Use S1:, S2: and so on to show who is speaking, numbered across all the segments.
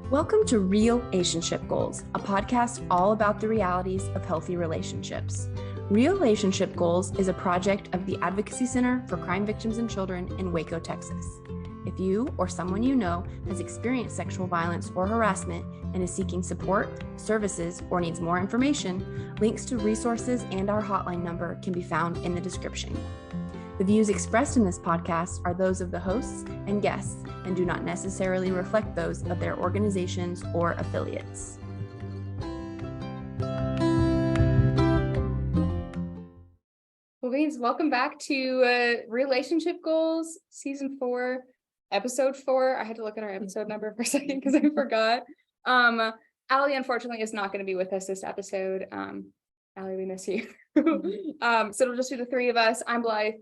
S1: Welcome to Real-ationship Goals, a podcast all about the realities of healthy relationships. Real-ationship Goals is a project of the Advocacy Center for Crime Victims and Children in Waco, Texas. If you or someone you know has experienced sexual violence or harassment and is seeking support, services, or needs more information, links to resources and our hotline number can be found in the description. The views expressed in this podcast are those of the hosts and guests and do not necessarily reflect those of their organizations or affiliates.
S2: Well, Beans, welcome back to Relationship Goals, Season 4, Episode 4. I had to look at our episode number for a second because I forgot. Allie, unfortunately, is not going to be with us this episode. Allie, we miss you. So it'll just be the three of us. I'm Blythe.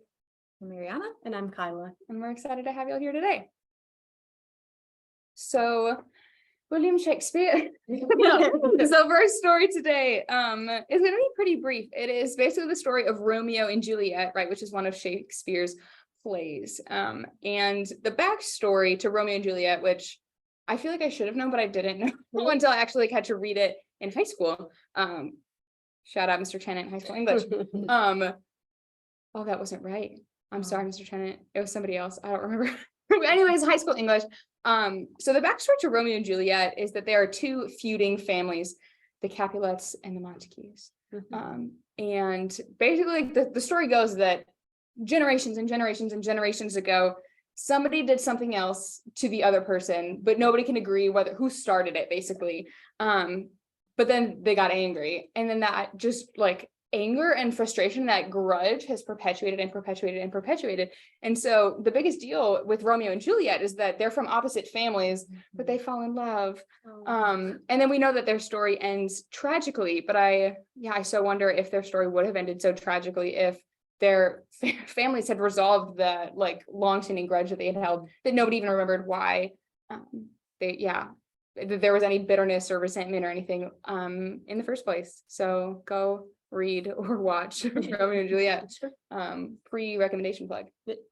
S3: I'm Mariana. And I'm Kyla.
S2: And we're excited to have you all here today. So, William Shakespeare. So for our story today, is going to be pretty brief. It is basically the story of Romeo and Juliet, right, which is one of Shakespeare's plays. And the backstory to Romeo and Juliet, which I feel like I should have known, but I didn't know until I actually had to read it in high school. Shout out Mr. Tennant in high school English. Oh, that wasn't right. I'm sorry, Mr. Tennant. It was somebody else. I don't remember. Anyways, high school English. So the backstory to Romeo and Juliet is that there are two feuding families, the Capulets and the Montagues. And basically the story goes that generations and generations and generations ago, somebody did something else to the other person, but nobody can agree who started it, basically. But then they got angry, and then that just like anger and frustration, that grudge has perpetuated and perpetuated and perpetuated. And so the biggest deal with Romeo and Juliet is that they're from opposite families, but they fall in love. And then we know that their story ends tragically, but I so wonder if their story would have ended so tragically if their families had resolved the like long-standing grudge that they had held, that nobody even remembered why there was any bitterness or resentment or anything in the first place. So go read or watch Romeo and Juliet. Pre-recommendation plug.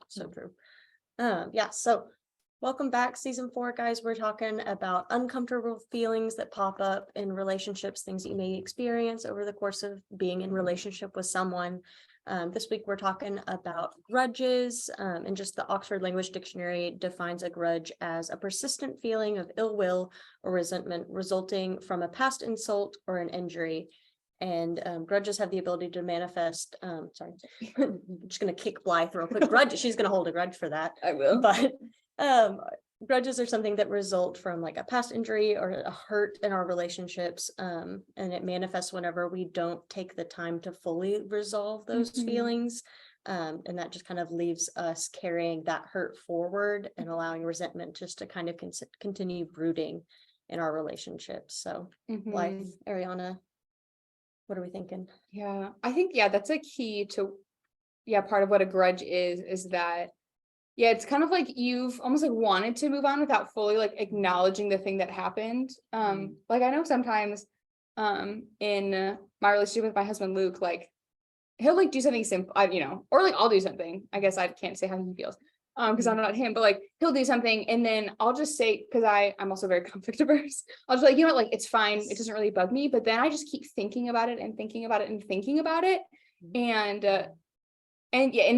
S3: So true. So welcome back, Season 4, guys. We're talking about uncomfortable feelings that pop up in relationships, things that you may experience over the course of being in relationship with someone. This week we're talking about grudges, and just the Oxford Language Dictionary defines a grudge as a persistent feeling of ill will or resentment resulting from a past insult or an injury. And grudges have the ability to manifest. I'm just going to kick Blythe real quick. Grudge. She's going to hold a grudge for that.
S2: I will.
S3: But grudges are something that result from like a past injury or a hurt in our relationships. And it manifests whenever we don't take the time to fully resolve those feelings. And that just kind of leaves us carrying that hurt forward and allowing resentment just to kind of continue brooding in our relationships. So Blythe, Ariana, what are we thinking?
S2: Yeah, I think, that's a key to, part of what a grudge is that, it's kind of like you've almost like wanted to move on without fully like acknowledging the thing that happened. Like I know sometimes in my relationship with my husband, Luke, like he'll like do something simple, or like I'll do something. I guess I can't say how he feels because I'm not him, but like he'll do something and then I'll just say, because I'm also very conflict averse, I'll just like, like it's fine, it doesn't really bug me, but then I just keep thinking about it and thinking about it and thinking about it. And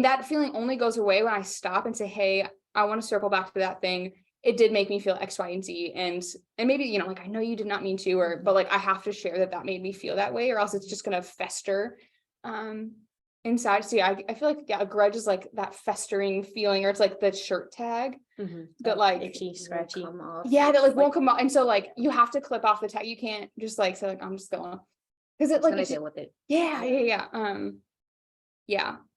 S2: that feeling only goes away when I stop and say, hey, I want to circle back to that thing. It did make me feel X, Y, and Z. And maybe, like, I know you did not mean to, but like, I have to share that made me feel that way, or else it's just going to fester inside. So I feel like, a grudge is like that festering feeling, or it's like the shirt tag that like
S3: itchy, scratchy.
S2: That like won't come off. And so like, you have to clip off the tag. You can't just like, say like, I'm just going, because it like,
S3: deal with it.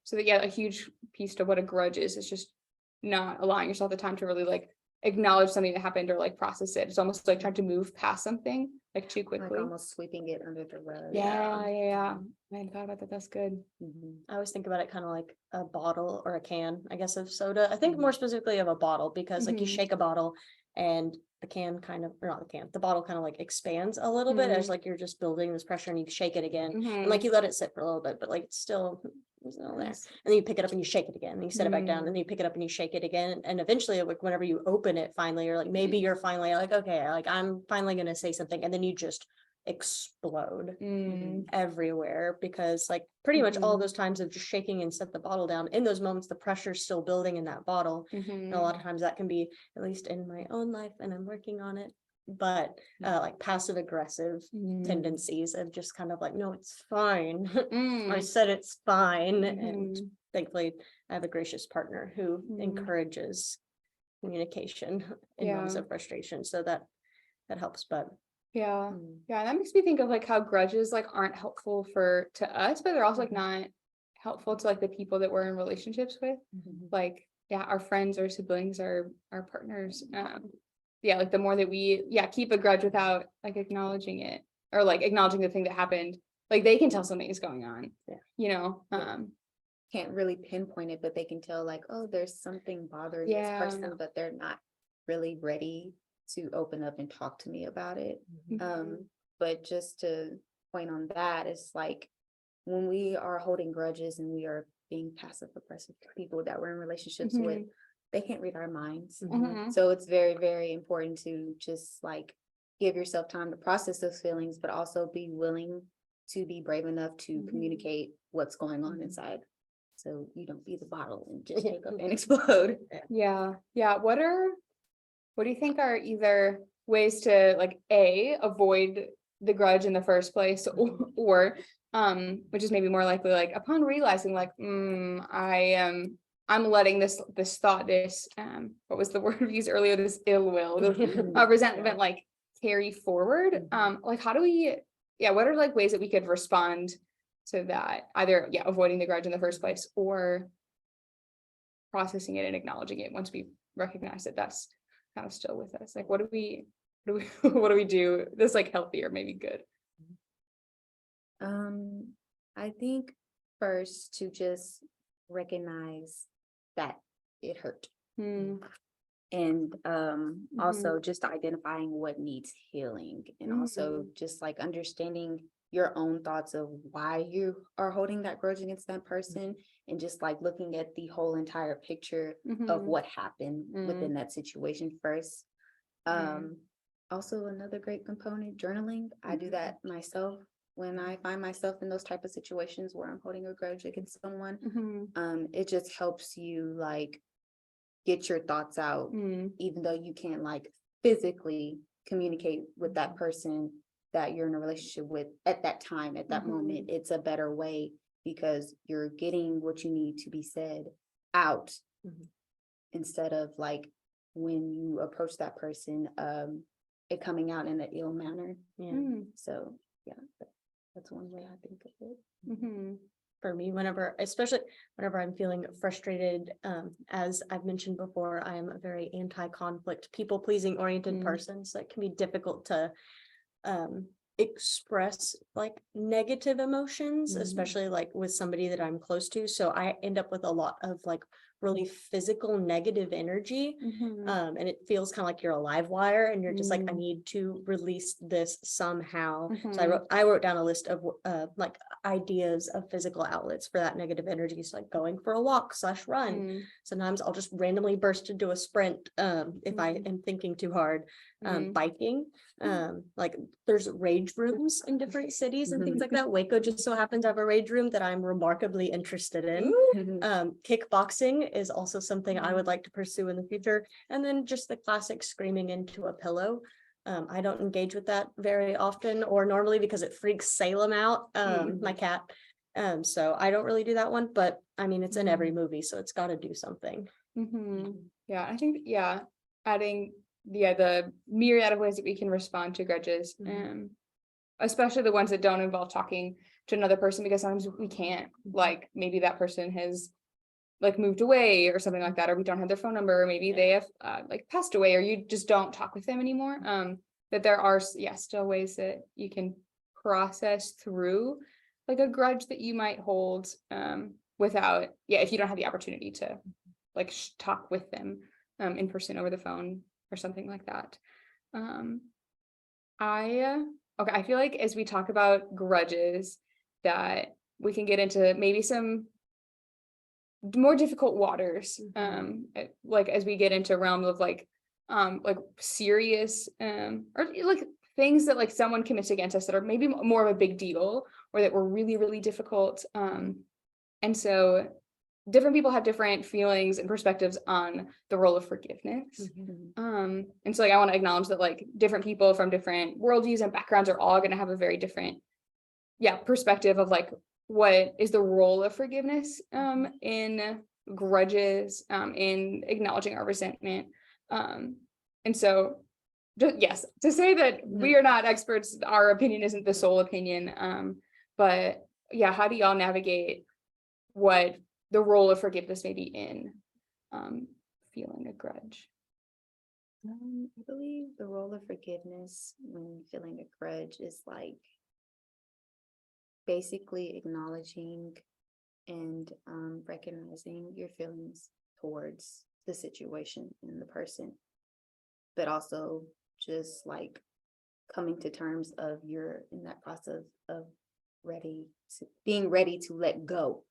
S2: So that, a huge piece to what a grudge is just not allowing yourself the time to really like acknowledge something that happened or like process it. It's almost like trying to move past something like too quickly.
S4: Like almost sweeping it under the rug.
S2: I hadn't thought about that. That's good.
S3: I always think about it kind of like a bottle or a can, I guess, of soda. I think more specifically of a bottle, because like you shake a bottle and the bottle kind of like expands a little bit as like you're just building this pressure, and you shake it again and like you let it sit for a little bit, but like it's still It's all there. And then you pick it up and you shake it again, and you set it back down, and then you pick it up and you shake it again. And eventually, like whenever you open it, finally, you're like, maybe you're finally like, okay, like I'm finally gonna say something, and then you just explode everywhere, because like pretty much all those times of just shaking and set the bottle down, in those moments the pressure's still building in that bottle. And a lot of times that can be, at least in my own life, and I'm working on it, but like passive aggressive tendencies of just kind of like, no, it's fine. I said it's fine. And thankfully I have a gracious partner who encourages communication in moments of frustration, so that helps. But
S2: yeah, that makes me think of like how grudges like aren't helpful to us, but they're also like not helpful to like the people that we're in relationships with, like our friends or siblings or our partners. Like the more that we keep a grudge without like acknowledging it, or like acknowledging the thing that happened, like they can tell something is going on,
S4: can't really pinpoint it, but they can tell like, oh, there's something bothering this person, but they're not really ready to open up and talk to me about it. But just to point on that, it's like when we are holding grudges and we are being passive aggressive to people that we're in relationships with, they can't read our minds. So it's very, very important to just like give yourself time to process those feelings, but also be willing to be brave enough to communicate what's going on inside, so you don't be the bottle and just shake up and explode.
S2: What do you think are either ways to like avoid the grudge in the first place, or which is maybe more likely, like upon realizing like I'm letting this thought, what was the word we used earlier, this ill will, the resentment like carry forward, like how do we what are like ways that we could respond to that, either avoiding the grudge in the first place, or processing it and acknowledging it once we recognize that that's kind of still with us? Like what do we do that's like healthy or maybe good?
S4: I think first to just recognize that it hurt, and also just identifying what needs healing, and also just like understanding your own thoughts of why you are holding that grudge against that person, and just like looking at the whole entire picture of what happened within that situation first. Also another great component, journaling. I do that myself when I find myself in those type of situations where I'm holding a grudge against someone. It just helps you like get your thoughts out, even though you can't like physically communicate with that person that you're in a relationship with at that time, at that moment. It's a better way, because you're getting what you need to be said out, instead of like when you approach that person, it coming out in an ill manner. So that's one way I think of it.
S3: For me, especially whenever I'm feeling frustrated, as I've mentioned before, I am a very anti-conflict, people-pleasing oriented person, so it can be difficult to express like negative emotions, especially like with somebody that I'm close to. So I end up with a lot of like really physical negative energy, and it feels kind of like you're a live wire, and you're just like, I need to release this somehow. So I wrote down a list of like ideas of physical outlets for that negative energy. So like going for a walk / run. Sometimes I'll just randomly burst into a sprint if I am thinking too hard. Biking, like there's rage rooms in different cities and things like that. Waco just so happens to have a rage room that I'm remarkably interested in. Kickboxing is also something I would like to pursue in the future. And then just the classic screaming into a pillow. I don't engage with that very often or normally, because it freaks Salem out, my cat. So I don't really do that one, but I mean, it's in every movie, so it's got to do something.
S2: I think adding the myriad of ways that we can respond to grudges, especially the ones that don't involve talking to another person, because sometimes we can't, like maybe that person has like moved away or something like that, or we don't have their phone number, or maybe they have like passed away, or you just don't talk with them anymore. That there are still ways that you can process through like a grudge that you might hold without if you don't have the opportunity to like talk with them in person over the phone or something like that. I feel like as we talk about grudges, that we can get into maybe some more difficult waters, like as we get into realm of like serious, or like things that like someone commits against us that are maybe more of a big deal, or that were really, really difficult. And so different people have different feelings and perspectives on the role of forgiveness. And so like I want to acknowledge that like different people from different worldviews and backgrounds are all going to have a very different perspective of like what is the role of forgiveness in grudges, in acknowledging our resentment. And so yes, to say that we are not experts, our opinion isn't the sole opinion, but yeah, how do y'all navigate what the role of forgiveness may be in feeling a grudge?
S4: I believe the role of forgiveness when feeling a grudge is like basically acknowledging and recognizing your feelings towards the situation and the person, but also just like coming to terms of you're in that process of being ready to let go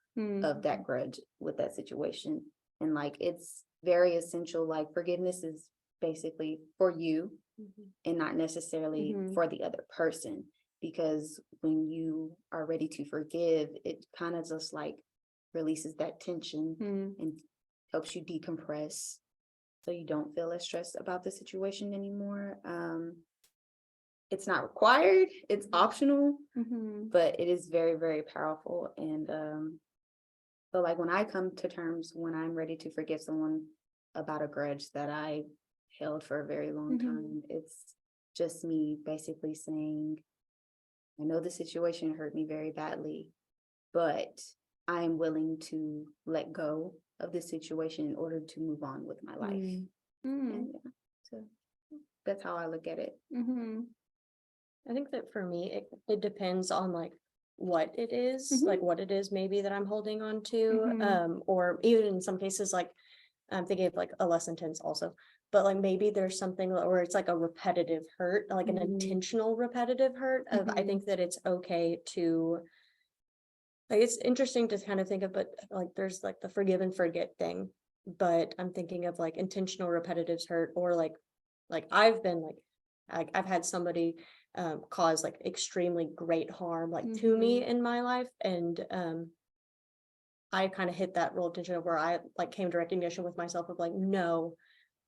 S4: of that grudge with that situation. And like it's very essential, like forgiveness is basically for you and not necessarily for the other person, because when you are ready to forgive, it kind of just like releases that tension and helps you decompress so you don't feel as stressed about the situation anymore. It's not required, it's optional, but it is very, very powerful. And so like when I come to terms, when I'm ready to forgive someone about a grudge that I held for a very long time, it's just me basically saying, I know the situation hurt me very badly, but I'm willing to let go of the situation in order to move on with my life. And so that's how I look at it.
S3: I think that for me, it depends on like what it is, like what it is maybe that I'm holding on to, or even in some cases, like I'm thinking of like a less intense also, but like maybe there's something where it's like a repetitive hurt, like an intentional repetitive hurt of, I think that it's okay to, like, it's interesting to kind of think of, but like there's like the forgive and forget thing, but I'm thinking of like intentional repetitive hurt, or like I've been like, I've had somebody cause like extremely great harm like to me in my life, and I kind of hit that real tension of where I like came to recognition with myself of like, no,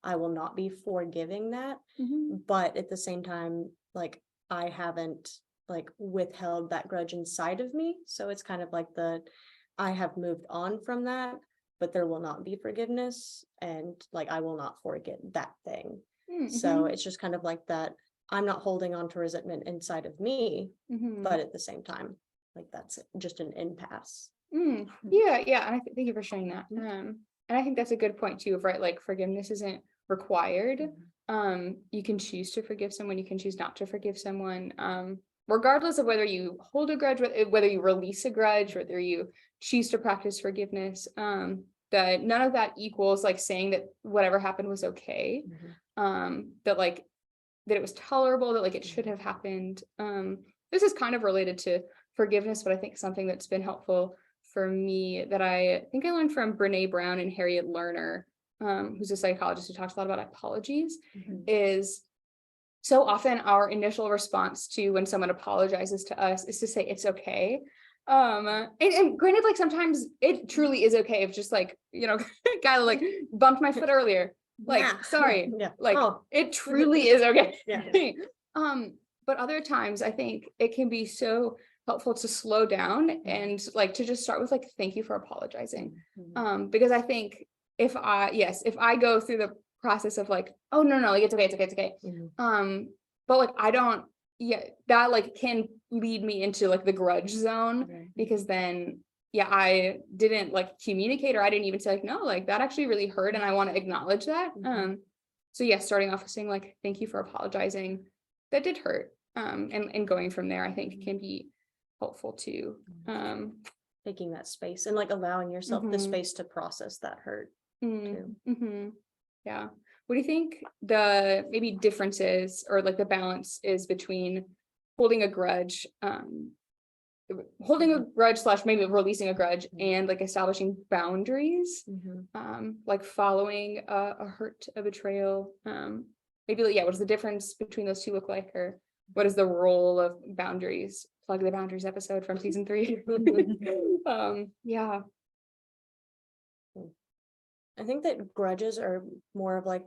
S3: I will not be forgiving that, but at the same time, like I haven't like withheld that grudge inside of me, so it's kind of like I have moved on from that, but there will not be forgiveness, and like I will not forget that thing. So it's just kind of like that. I'm not holding on to resentment inside of me, but at the same time, like that's just an impasse.
S2: Yeah, and I thank you for sharing that. And I think that's a good point too, of right, like forgiveness isn't required. You can choose to forgive someone, you can choose not to forgive someone, regardless of whether you hold a grudge, whether you release a grudge, whether you choose to practice forgiveness. That none of that equals like saying that whatever happened was okay. That it was tolerable, that like it should have happened. This is kind of related to forgiveness, but I think something that's been helpful for me that I think I learned from Brene Brown and Harriet Lerner, who's a psychologist who talks a lot about apologies, is so often our initial response to when someone apologizes to us is to say it's okay. And granted, like sometimes it truly is okay if just like, guy like bumped my foot earlier. Like, sorry, like it truly is okay. But other times I think it can be so helpful to slow down and like to just start with like, thank you for apologizing. Because I think if I go through the process of like, oh no, like it's okay. But like I don't, that like can lead me into like the grudge zone, because then I didn't like communicate, or I didn't even say like, no, like that actually really hurt and I want to acknowledge that. So starting off with saying like, thank you for apologizing, that did hurt. And going from there, I think can be helpful too.
S3: Taking that space and like allowing yourself the space to process that hurt too.
S2: Yeah. What do you think the maybe differences or like the balance is between holding a grudge holding a grudge / maybe releasing a grudge, and like establishing boundaries, like following a hurt, a betrayal, maybe like, what does the difference between those two look like, or what is the role of boundaries? Plug the boundaries episode from season 3. Yeah.
S3: I think that grudges are more of like,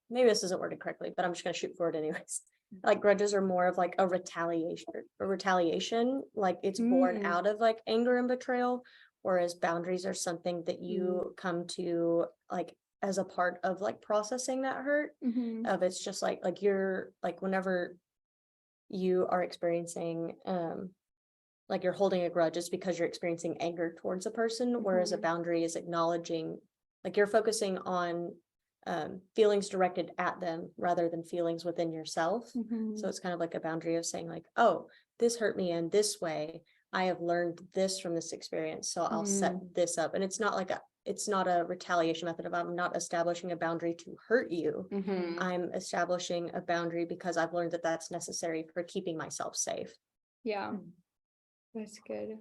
S3: maybe this isn't worded correctly, but I'm just gonna shoot for it anyways. Like grudges are more of like a retaliation, like it's born out of like anger and betrayal, whereas boundaries are something that you come to like as a part of like processing that hurt. Of it's just like you're like, whenever you are experiencing like you're holding a grudge, it's because you're experiencing anger towards a person, whereas a boundary is acknowledging, like you're focusing on feelings directed at them rather than feelings within yourself. So it's kind of like a boundary of saying like, oh, this hurt me in this way, I have learned this from this experience, so I'll set this up. And it's not like it's not a retaliation method of, I'm not establishing a boundary to hurt you. I'm establishing a boundary because I've learned that that's necessary for keeping myself safe.
S2: Yeah, that's good.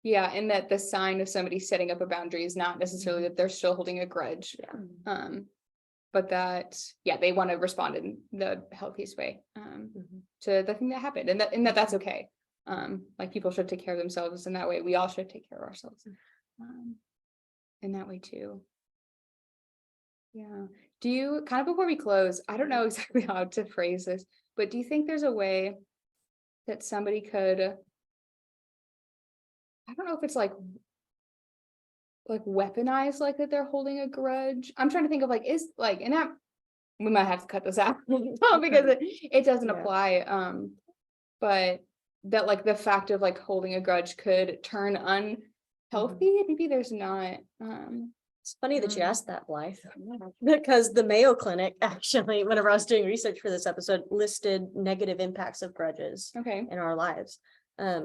S2: Yeah, and that the sign of somebody setting up a boundary is not necessarily that they're still holding a grudge. But that, they want to respond in the healthiest way to the thing that happened, and that's okay. Like people should take care of themselves in that way. We all should take care of ourselves in that way too. Yeah. Do you, kind of before we close, I don't know exactly how to phrase this, but do you think there's a way that somebody could, I don't know if it's like weaponize like that they're holding a grudge? I'm trying to think of like, is like, and that we might have to cut this out because it doesn't apply. But that like the fact of like holding a grudge could turn unhealthy. Maybe there's not.
S3: It's funny that you asked that, Blythe, because the Mayo Clinic actually, whenever I was doing research for this episode, listed negative impacts of grudges in our lives.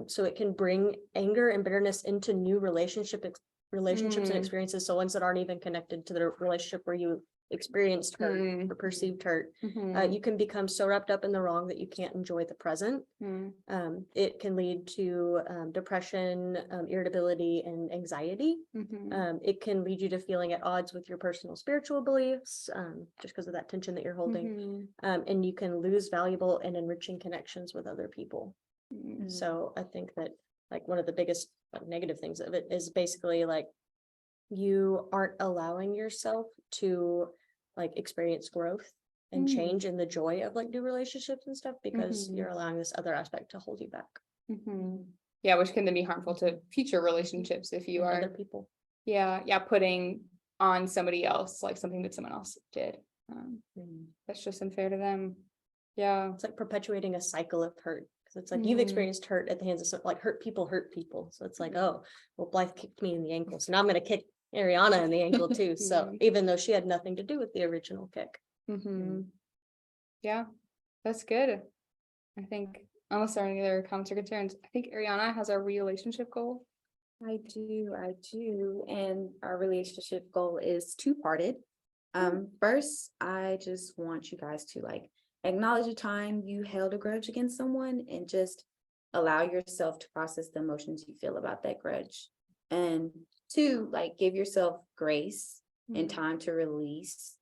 S3: So it can bring anger and bitterness into new relationships and experiences. So ones that aren't even connected to the relationship where you experienced hurt or perceived hurt. You can become so wrapped up in the wrong that you can't enjoy the present. It can lead to depression, irritability, and anxiety. It can lead you to feeling at odds with your personal spiritual beliefs, just because of that tension that you're holding. And you can lose valuable and enriching connections with other people. So I think that like one of the biggest negative things of it is basically like you aren't allowing yourself to like experience growth and change and the joy of like new relationships and stuff, because you're allowing this other aspect to hold you back.
S2: Yeah, which can then be harmful to future relationships if you are
S3: other people.
S2: Putting on somebody else like something that someone else did. That's just unfair to them. Yeah,
S3: it's like perpetuating a cycle of hurt. It's like you've experienced hurt at the hands of some, like hurt people. So it's like, oh, well, Blythe kicked me in the ankle, so now I'm going to kick Ariana in the ankle too. So even though she had nothing to do with the original kick.
S2: Yeah, that's good. I think, unless there are any other comments or concerns, I think Ariana has a relationship goal.
S4: I do. And our relationship goal is two-parted. First, I just want you guys to like acknowledge a time you held a grudge against someone and just allow yourself to process the emotions you feel about that grudge. And two, like give yourself grace and time to release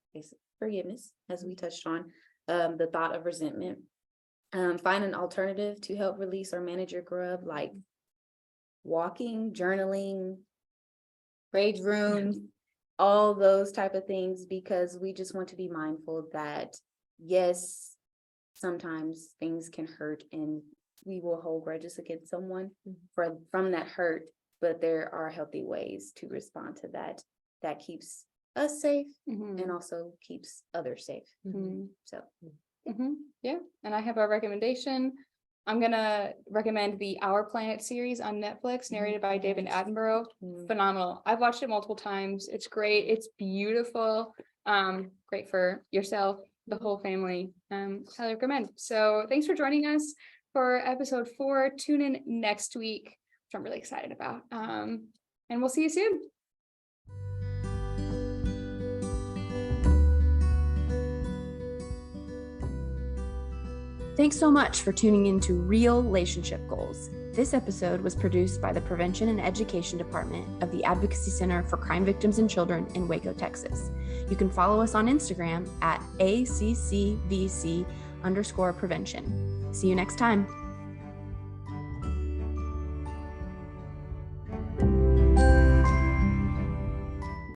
S4: forgiveness, as we touched on, the thought of resentment. Find an alternative to help release or manage your grudge, like walking, journaling, rage rooms, all those type of things, because we just want to be mindful that yes, sometimes things can hurt and we will hold grudges against someone from that hurt, but there are healthy ways to respond to that keeps us safe and also keeps others safe. So
S2: yeah, and I have a recommendation. I'm gonna recommend the Our Planet series on Netflix, narrated by David Attenborough. Phenomenal. I've watched it multiple times. It's great. It's beautiful. Great for yourself, the whole family. Highly recommend. So thanks for joining us for episode 4. Tune in next week, which I'm really excited about. And we'll see you soon.
S1: Thanks so much for tuning in to Real-ationship Goals. This episode was produced by the Prevention and Education Department of the Advocacy Center for Crime Victims and Children in Waco, Texas. You can follow us on Instagram at ACCVC_prevention. See you next time.